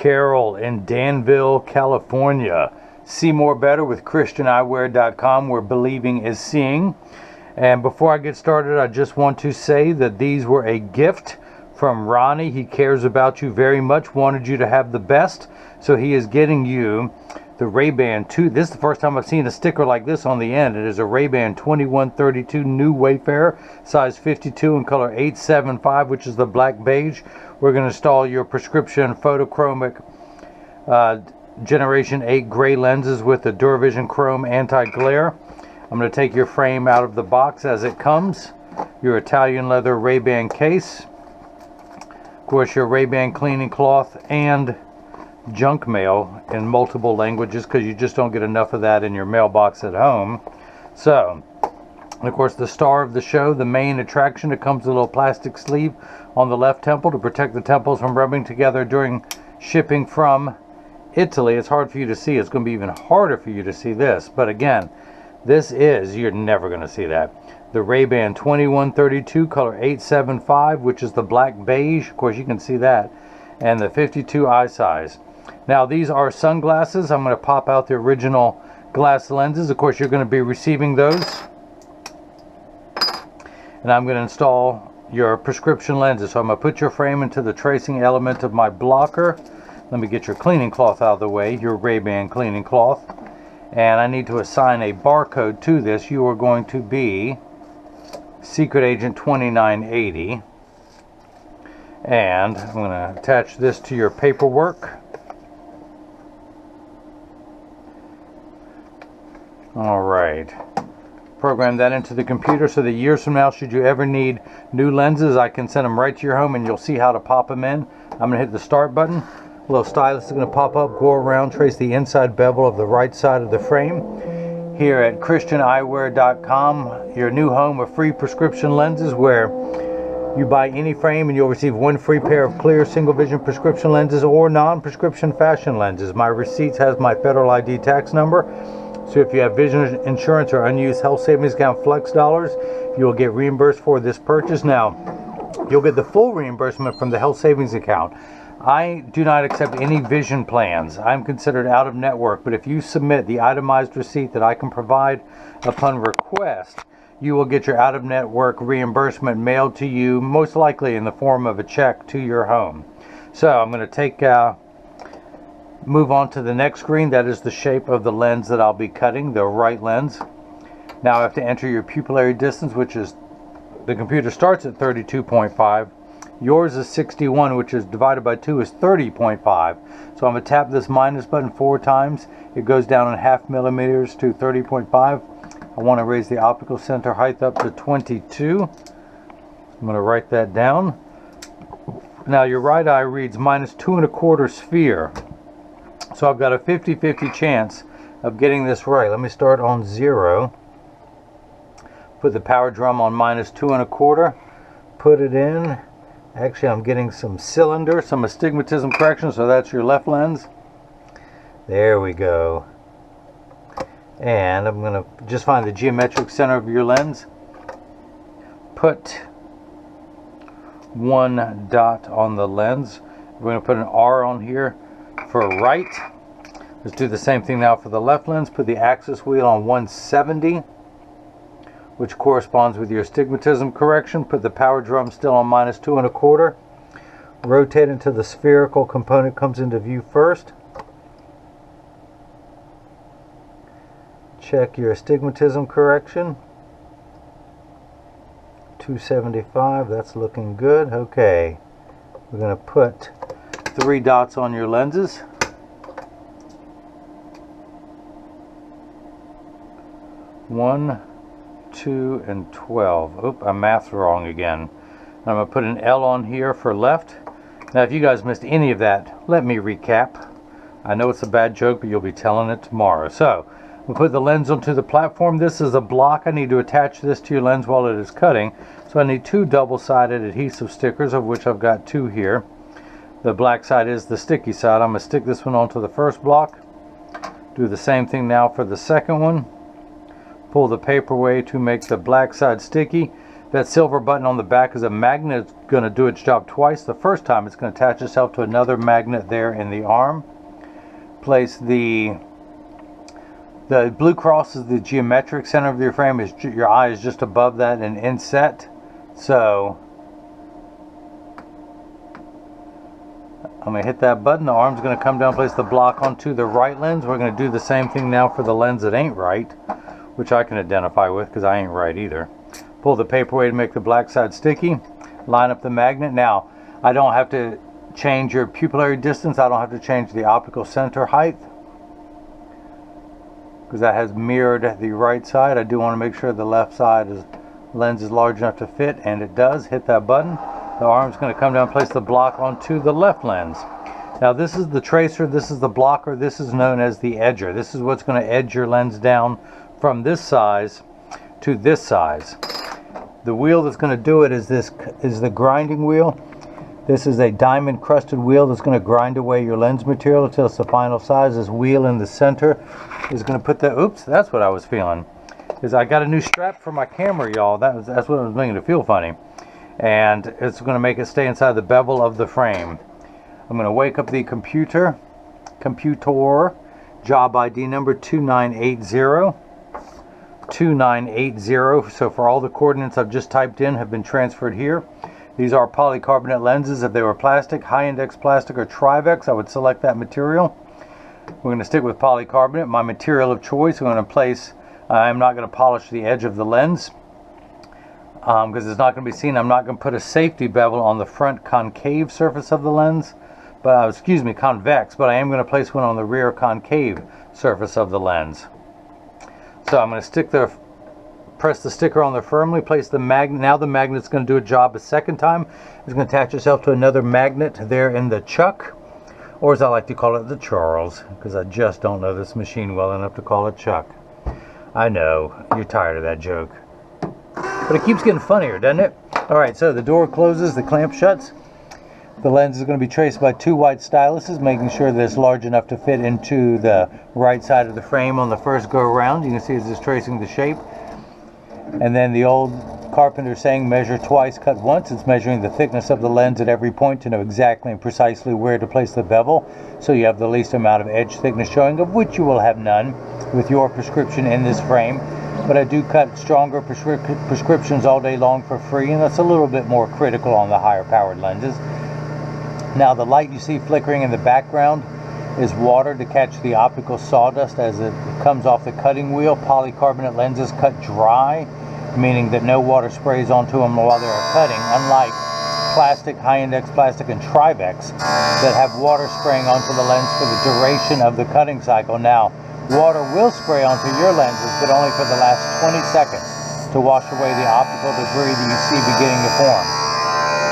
Karol in Danville, California. See more better with ChristianEyewear.com, where believing is seeing. And before I get started, I just want to say that these were a gift from Ronnie. He cares about you very much, wanted you to have the best, so he is getting you the RayBan 2. This is the first time I've seen a sticker like this on the end. It is a RayBan 2132 new Wayfarer, size 52 in color 875, which is the black beige. We're going to install your prescription photochromic Generation 8 gray lenses with the Duravision Chrome anti-glare. I'm going to take your frame out of the box as it comes. Your Italian leather RayBan case. Of course, your RayBan cleaning cloth and junk mail in multiple languages, because you just don't get enough of that in your mailbox at home. So, of course, the star of the show, the main attraction, it comes with a little plastic sleeve on the left temple to protect the temples from rubbing together during shipping from Italy. It's hard for you to see. It's going to be even harder for you to see this. But again, you're never going to see that. The RayBan 2132 color 875, which is the black beige. Of course, you can see that. And the 52 eye size. Now, these are sunglasses. I'm going to pop out the original glass lenses. Of course, you're going to be receiving those. And I'm going to install your prescription lenses. So I'm going to put your frame into the tracing element of my blocker. Let me get your cleaning cloth out of the way, your RayBan cleaning cloth. And I need to assign a barcode to this. You are going to be Secret Agent 2980. And I'm going to attach this to your paperwork. Alright. Program that into the computer so that years from now, should you ever need new lenses, I can send them right to your home and you'll see how to pop them in. I'm going to hit the start button. A little stylus is going to pop up, go around, trace the inside bevel of the right side of the frame. Here at ChristianEyewear.com, your new home of free prescription lenses, where you buy any frame and you'll receive one free pair of clear single vision prescription lenses or non-prescription fashion lenses. My receipts has my federal ID tax number. So if you have vision insurance or unused health savings account flex dollars, you will get reimbursed for this purchase. Now, you'll get the full reimbursement from the health savings account. I do not accept any vision plans. I'm considered out of network, but if you submit the itemized receipt that I can provide upon request, you will get your out-of-network reimbursement mailed to you, most likely in the form of a check to your home. So I'm going to move on to the next screen. That is the shape of the lens that I'll be cutting, the right lens. Now I have to enter your pupillary distance, which is, the computer starts at 32.5. Yours is 61, which is divided by 2 is 30.5. So I'm going to tap this minus button 4 times. It goes down in half millimeters to 30.5. I want to raise the optical center height up to 22. I'm going to write that down. Now your right eye reads minus 2 1/4 sphere. So I've got a 50-50 chance of getting this right. Let me start on 0. Put the power drum on minus 2 1/4. Put it in. Actually, I'm getting some cylinder, some astigmatism correction, so that's your left lens. There we go. And I'm going to just find the geometric center of your lens. Put one dot on the lens. We're going to put an R on here for right. Let's do the same thing now for the left lens. Put the axis wheel on 170, which corresponds with your astigmatism correction. Put the power drum still on minus 2 1/4. Rotate until the spherical component comes into view first. Check your astigmatism correction. 275, that's looking good. Okay, we're going to put 3 dots on your lenses. 1, 2, and 12. Oop, I mathed wrong again. I'm going to put an L on here for left. Now, if you guys missed any of that, let me recap. I know it's a bad joke, but you'll be telling it tomorrow. So, we'll put the lens onto the platform. This is a block. I need to attach this to your lens while it is cutting. So I need 2 double-sided adhesive stickers, of which I've got 2 here. The black side is the sticky side. I'm going to stick this one onto the first block. Do the same thing now for the second one. Pull the paper away to make the black side sticky. That silver button on the back is a magnet. It's going to do its job twice. The first time it's going to attach itself to another magnet there in the arm. Place the blue cross is the geometric center of your frame. Your eye is just above that and inset. So I'm going to hit that button. The arm's going to come down, place the block onto the right lens. We're going to do the same thing now for the lens that ain't right, which I can identify with because I ain't right either. Pull the paperweight to make the black side sticky. Line up the magnet. Now, I don't have to change your pupillary distance. I don't have to change the optical center height because that has mirrored the right side. I do want to make sure the left side lens is large enough to fit, and it does. Hit that button. The arm's going to come down, place the block onto the left lens. Now this is the tracer, this is the blocker, this is known as the edger. This is what's going to edge your lens down from this size to this size. The wheel that's going to do it is the grinding wheel. This is a diamond crusted wheel that's going to grind away your lens material until it's the final size. This wheel in the center is going to put the, oops, that's what I was feeling. Is I got a new strap for my camera, y'all. That's what was making it feel funny. And it's going to make it stay inside the bevel of the frame. I'm going to wake up the computer, job ID number 2980. 2980. So for all the coordinates I've just typed in have been transferred here. These are polycarbonate lenses. If they were plastic, high index plastic or Trivex, I would select that material. We're going to stick with polycarbonate, my material of choice. I'm going to place, I'm not going to polish the edge of the lens because it's not going to be seen. I'm not going to put a safety bevel on the front concave surface of the lens, but excuse me, convex, but I am going to place one on the rear concave surface of the lens. So I'm going to press the sticker on there firmly, place the magnet. Now the magnet's going to do a job a second time. It's going to attach itself to another magnet there in the chuck, or as I like to call it, the Charles, because I just don't know this machine well enough to call it Chuck. I know, you're tired of that joke. But it keeps getting funnier, doesn't it? Alright, so the door closes, the clamp shuts. The lens is going to be traced by two white styluses, making sure that it's large enough to fit into the right side of the frame on the first go around. You can see it's just tracing the shape. And then the old carpenter saying, measure twice, cut once. It's measuring the thickness of the lens at every point to know exactly and precisely where to place the bevel, so you have the least amount of edge thickness showing, of which you will have none with your prescription in this frame. But I do cut stronger prescriptions all day long for free, and that's a little bit more critical on the higher powered lenses. Now the light you see flickering in the background is water to catch the optical sawdust as it comes off the cutting wheel. Polycarbonate lenses cut dry, meaning that no water sprays onto them while they are cutting, unlike plastic, high-index plastic, and Trivex that have water spraying onto the lens for the duration of the cutting cycle. Now, water will spray onto your lenses, but only for the last 20 seconds to wash away the optical debris that you see beginning to form.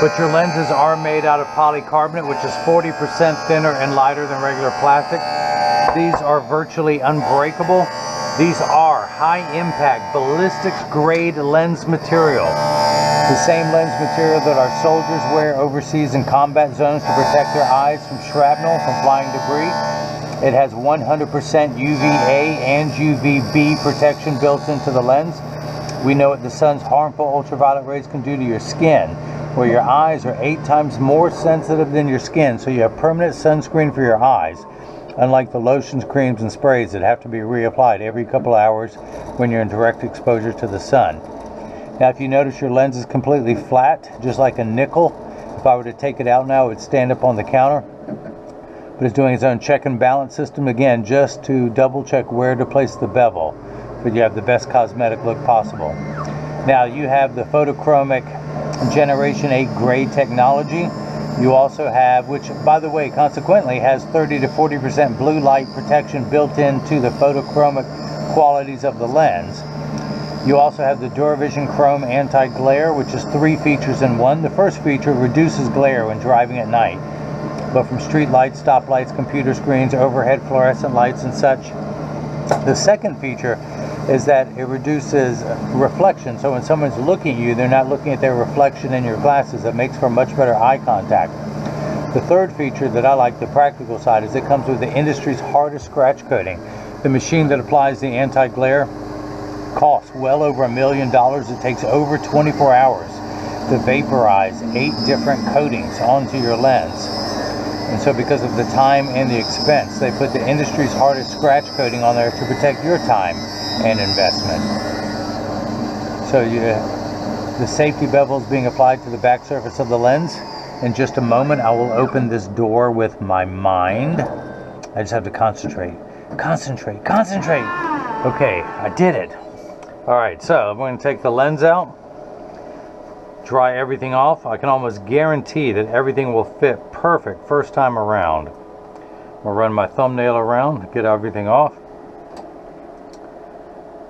But your lenses are made out of polycarbonate, which is 40% thinner and lighter than regular plastic. These are virtually unbreakable. These are high-impact ballistics grade lens material. The same lens material that our soldiers wear overseas in combat zones to protect their eyes from shrapnel, from flying debris. It has 100% UVA and UVB protection built into the lens. We know what the sun's harmful ultraviolet rays can do to your skin, where your eyes are 8 times more sensitive than your skin, so you have permanent sunscreen for your eyes, unlike the lotions, creams, and sprays that have to be reapplied every couple hours when you're in direct exposure to the sun. Now, if you notice, your lens is completely flat, just like a nickel. If I were to take it out now, it would stand up on the counter. But it's doing its own check and balance system, again, just to double check where to place the bevel, so you have the best cosmetic look possible. Now, you have the photochromic Generation 8 gray technology. You also have, which by the way consequently has 30 to 40% blue light protection built into the photochromic qualities of the lens. You also have the Duravision Chrome anti-glare, which is 3 features in one. The first feature reduces glare when driving at night, but from street lights, stop lights, computer screens, overhead fluorescent lights and such. The second feature is that it reduces reflection, so when someone's looking at you, they're not looking at their reflection in your glasses. It makes for much better eye contact. The third feature that I like, the practical side, is it comes with the industry's hardest scratch coating. The machine that applies the anti-glare costs well over $1 million. It takes over 24 hours to vaporize 8 different coatings onto your lens. And so because of the time and the expense, they put the industry's hardest scratch coating on there to protect your time and investment. So the safety bevel is being applied to the back surface of the lens. In just a moment, I will open this door with my mind. I just have to concentrate. Concentrate. Okay, I did it. All right, so I'm going to take the lens out, dry everything off. I can almost guarantee that everything will fit perfect first time around. I'll run my thumbnail around, get everything off.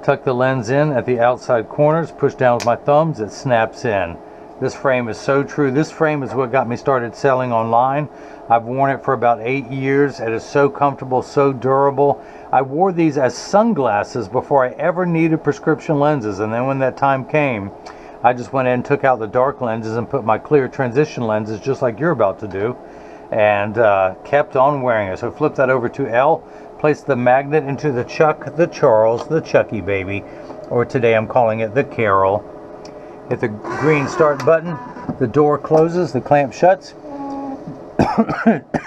Tuck the lens in at the outside corners, push down with my thumbs, it snaps in. This frame is so true. This frame is what got me started selling online. I've worn it for about 8 years. It is so comfortable, so durable. I wore these as sunglasses before I ever needed prescription lenses, and then when that time came, I just went in and took out the dark lenses and put my clear transition lenses, just like you're about to do, and kept on wearing it. So flip that over to L, place the magnet into the Chuck, the Charles, the Chucky baby, or today I'm calling it the Karol. Hit the green start button, the door closes, the clamp shuts.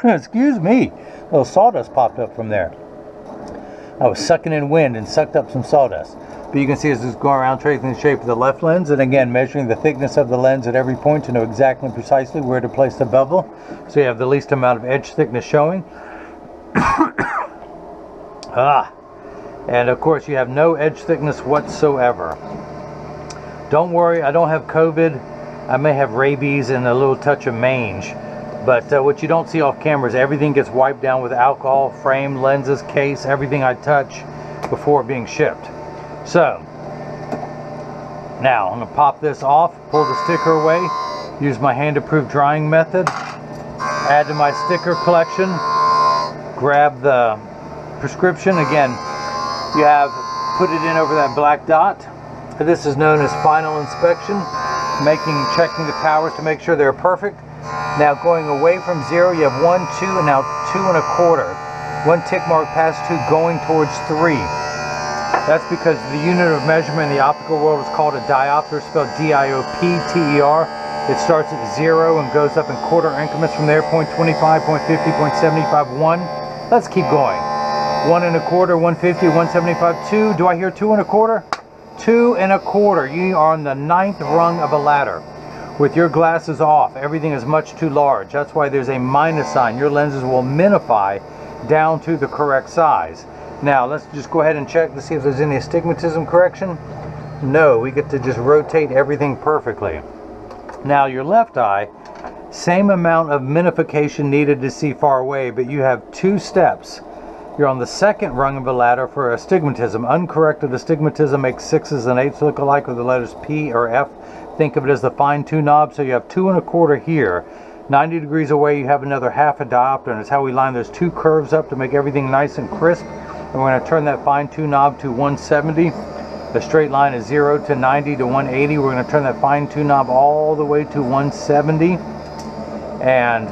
Excuse me, a little sawdust popped up from there. I was sucking in wind and sucked up some sawdust. But you can see as it's going around tracing the shape of the left lens, and again measuring the thickness of the lens at every point to know exactly and precisely where to place the bevel, so you have the least amount of edge thickness showing. And of course you have no edge thickness whatsoever. Don't worry, I don't have COVID. I may have rabies and a little touch of mange. But what you don't see off camera is everything gets wiped down with alcohol, frame, lenses, case, everything I touch before being shipped. So, now I'm going to pop this off, pull the sticker away, use my hand-approved drying method, add to my sticker collection, grab the prescription. Again, you have put it in over that black dot. This is known as final inspection, checking the powers to make sure they're perfect. Now going away from 0, you have 1, 2, and now 2 1/4. 1 tick mark past 2 going towards 3. That's because the unit of measurement in the optical world is called a diopter, spelled D-I-O-P-T-E-R. It starts at 0 and goes up in quarter increments from there, 0.25, 0.50, 0.75, 1. Let's keep going. 1 1/4, 150, 175, 2. Do I hear 2 1/4? 2 1/4. You are on the 9th rung of a ladder. With your glasses off, everything is much too large. That's why there's a minus sign. Your lenses will minify down to the correct size. Now let's just go ahead and check to see if there's any astigmatism correction. No, we get to just rotate everything perfectly. Now your left eye, same amount of minification needed to see far away, but you have 2 steps. You're on the 2nd rung of a ladder for astigmatism. Uncorrected astigmatism makes 6s and 8s look alike with the letters P or F. Think of it as the fine-tune knob. So you have 2 1/4 here. 90 degrees away, you have another 1/2 diopter, and it's how we line those 2 curves up to make everything nice and crisp. And we're going to turn that fine-tune knob to 170. The straight line is 0 to 90 to 180. We're going to turn that fine-tune knob all the way to 170. And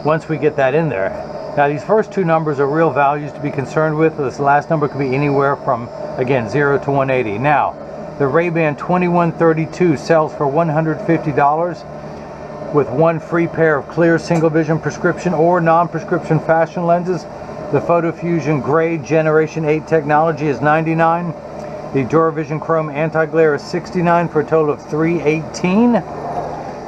once we get that in there, now these first 2 numbers are real values to be concerned with. This last number could be anywhere from, again, 0 to 180. Now, the RayBan 2132 sells for $150 with 1 free pair of clear single vision prescription or non-prescription fashion lenses. The Photofusion Gray Generation 8 technology is $99. The Duravision Chrome anti-glare is $69 for a total of $318.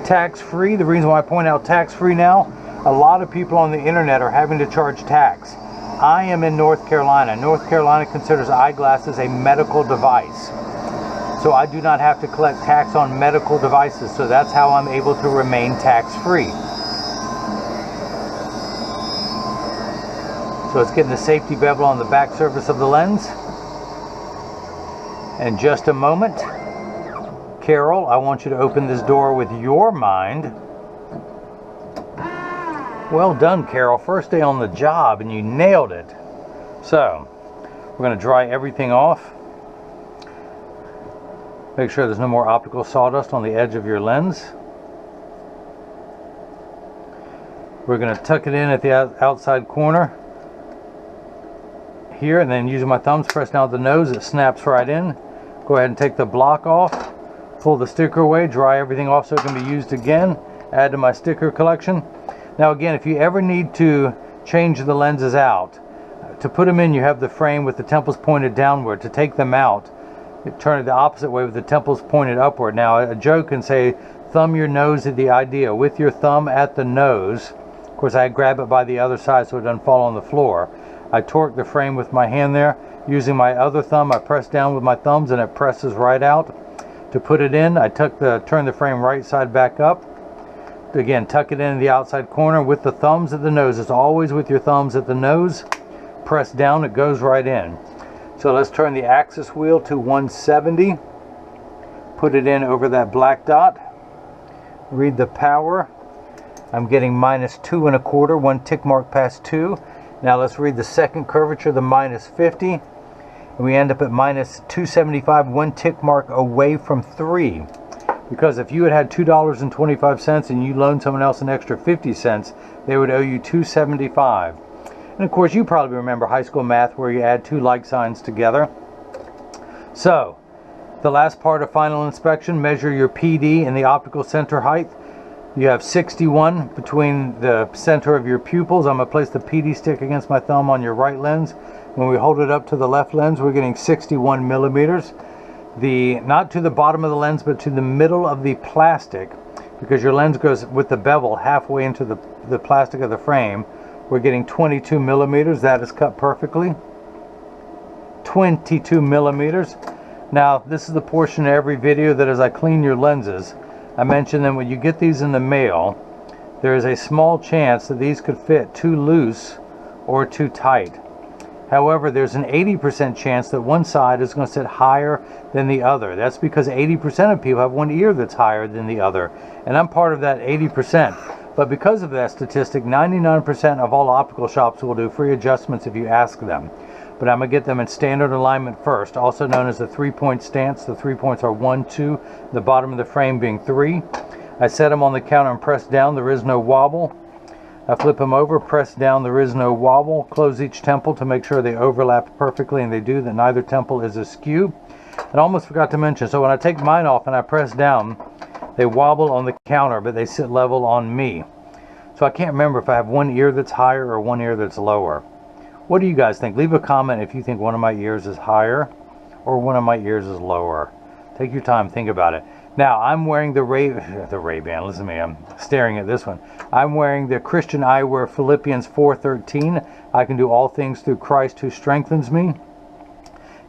Tax-free. The reason why I point out tax-free now, a lot of people on the internet are having to charge tax. I am in North Carolina. North Carolina considers eyeglasses a medical device. So I do not have to collect tax on medical devices. So that's how I'm able to remain tax-free. So it's getting the safety bevel on the back surface of the lens. In just a moment, Karol, I want you to open this door with your mind. Well done, Karol. First day on the job and you nailed it. So, we're going to dry everything off. Make sure there's no more optical sawdust on the edge of your lens. We're going to tuck it in at the outside corner. here, and then using my thumbs, press down the nose, it snaps right in. Go ahead and take the block off, pull the sticker away, dry everything off so it can be used again, add to my sticker collection. Now again, if you ever need to change the lenses out, to put them in you have the frame with the temples pointed downward. To take them out, you turn it the opposite way with the temples pointed upward. Now a joke can say, thumb your nose at the idea. With your thumb at the nose, of course I grab it by the other side so it doesn't fall on the floor. I torque the frame with my hand there. Using my other thumb, I press down with my thumbs and it presses right out. To put it in, I turn the frame right side back up. Again, tuck it in the outside corner with the thumbs at the nose. It's always with your thumbs at the nose. Press down, it goes right in. So let's turn the axis wheel to 170. Put it in over that black dot. Read the power. I'm getting -2 1/4, 1 tick mark past 2. Now let's read the second curvature, the -50. And we end up at -275, 1 tick mark away from 3. Because if you had $2.25 and you loaned someone else an extra 50 cents, they would owe you $2.75. And of course you probably remember high school math where you add 2 like signs together. So, the last part of final inspection, measure your PD and the optical center height. You have 61 between the center of your pupils. I'm going to place the PD stick against my thumb on your right lens. When we hold it up to the left lens, we're getting 61 millimeters. Not to the bottom of the lens, but to the middle of the plastic, because your lens goes with the bevel halfway into the plastic of the frame. We're getting 22 millimeters. That is cut perfectly. 22 millimeters. Now, this is the portion of every video that as I clean your lenses, I mentioned that when you get these in the mail, there is a small chance that these could fit too loose or too tight. However, there's an 80% chance that one side is going to sit higher than the other. That's because 80% of people have one ear that's higher than the other. And I'm part of that 80%. But because of that statistic, 99% of all optical shops will do free adjustments if you ask them. But I'm going to get them in standard alignment first, also known as the 3-point stance. The 3 points are 1, 2, the bottom of the frame being 3. I set them on the counter and press down. There is no wobble. I flip them over, press down, there is no wobble. Close each temple to make sure they overlap perfectly, and they do, that neither temple is askew. And I almost forgot to mention, so when I take mine off and I press down, they wobble on the counter, but they sit level on me. So I can't remember if I have one ear that's higher or one ear that's lower. What do you guys think? Leave a comment if you think one of my ears is higher or one of my ears is lower. Take your time, think about it. Now, I'm wearing the RayBan. Listen to me, I'm staring at this one. I'm wearing the Christian eyewear Philippians 4:13. I can do all things through Christ who strengthens me.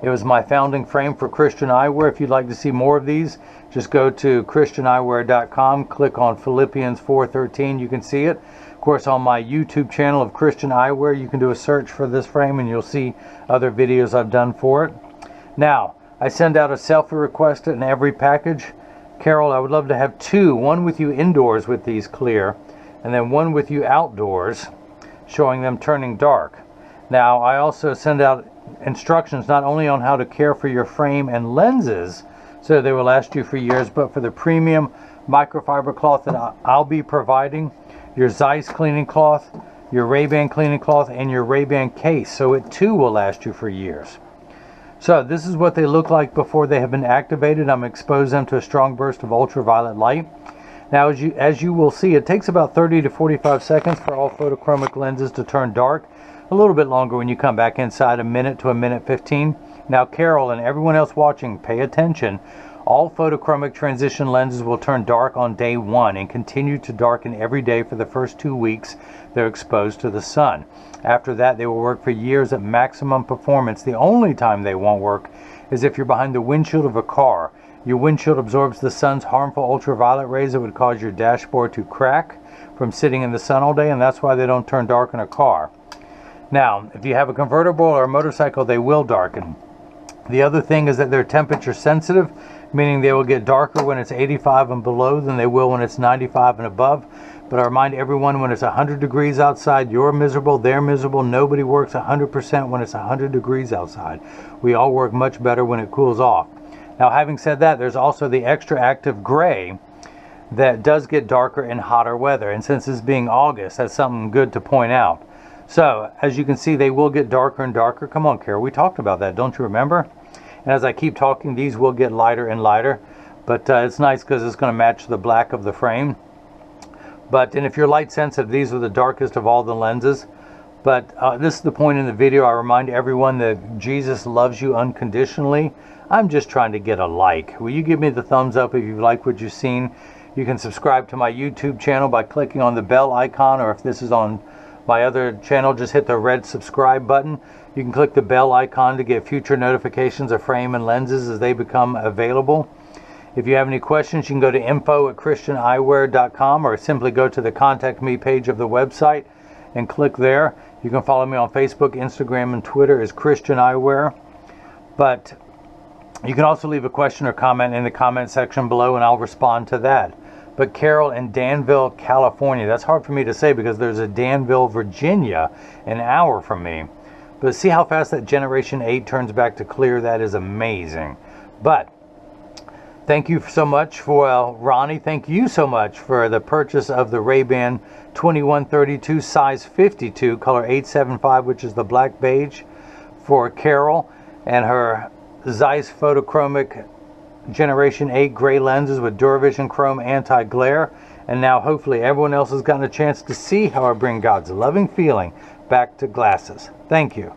It was my founding frame for Christian eyewear. If you'd like to see more of these, just go to christianeyewear.com, click on Philippians 4:13. You can see it. Of course, on my YouTube channel of Christian Eyewear, you can do a search for this frame and you'll see other videos I've done for it. Now, I send out a selfie request in every package. Carol, I would love to have 2, one with you indoors with these clear, and then one with you outdoors, showing them turning dark. Now, I also send out instructions not only on how to care for your frame and lenses, so they will last you for years, but for the premium microfiber cloth that I'll be providing, your Zeiss cleaning cloth, your RayBan cleaning cloth, and your RayBan case, so it too will last you for years. So this is what they look like before they have been activated. I'm exposed them to a strong burst of ultraviolet light. Now, as you will see, it takes about 30 to 45 seconds for all photochromic lenses to turn dark. A little bit longer when you come back inside, a minute to a minute 15. Now, Carol and everyone else watching, pay attention. All photochromic transition lenses will turn dark on day 1 and continue to darken every day for the first 2 weeks they're exposed to the sun. After that, they will work for years at maximum performance. The only time they won't work is if you're behind the windshield of a car. Your windshield absorbs the sun's harmful ultraviolet rays that would cause your dashboard to crack from sitting in the sun all day, and that's why they don't turn dark in a car. Now, if you have a convertible or a motorcycle, they will darken. The other thing is that they're temperature sensitive, meaning they will get darker when it's 85 and below than they will when it's 95 and above. But I remind everyone, when it's 100 degrees outside, you're miserable, they're miserable. Nobody works 100% when it's 100 degrees outside. We all work much better when it cools off. Now, having said that, there's also the extra active gray that does get darker in hotter weather. And since it's being August, that's something good to point out. So as you can see, they will get darker and darker. Come on, Karol, we talked about that, don't you remember? And as I keep talking, these will get lighter and lighter, but it's nice because it's going to match the black of the frame. And if you're light sensitive, these are the darkest of all the lenses. But this is the point in the video. I remind everyone that Jesus loves you unconditionally. I'm just trying to get a like. Will you give me the thumbs up if you like what you've seen? You can subscribe to my YouTube channel by clicking on the bell icon, or if this is on my other channel, just hit the red subscribe button. You can click the bell icon to get future notifications of frame and lenses as they become available. If you have any questions, you can go to info@christianeyewear.com or simply go to the contact me page of the website and click there. You can follow me on Facebook, Instagram, and Twitter as Christian Eyewear. But you can also leave a question or comment in the comment section below and I'll respond to that. But Karol in Danville, California, that's hard for me to say because there's a Danville, Virginia, an hour from me. But see how fast that Generation 8 turns back to clear? That is amazing. But thank you so much for, Ronnie, thank you so much for the purchase of the RayBan 2132 size 52, color 875, which is the black beige, for Karol and her Zeiss Photochromic Generation 8 gray lenses with Duravision Chrome anti-glare. And now hopefully everyone else has gotten a chance to see how I bring God's loving feeling back to glasses. Thank you.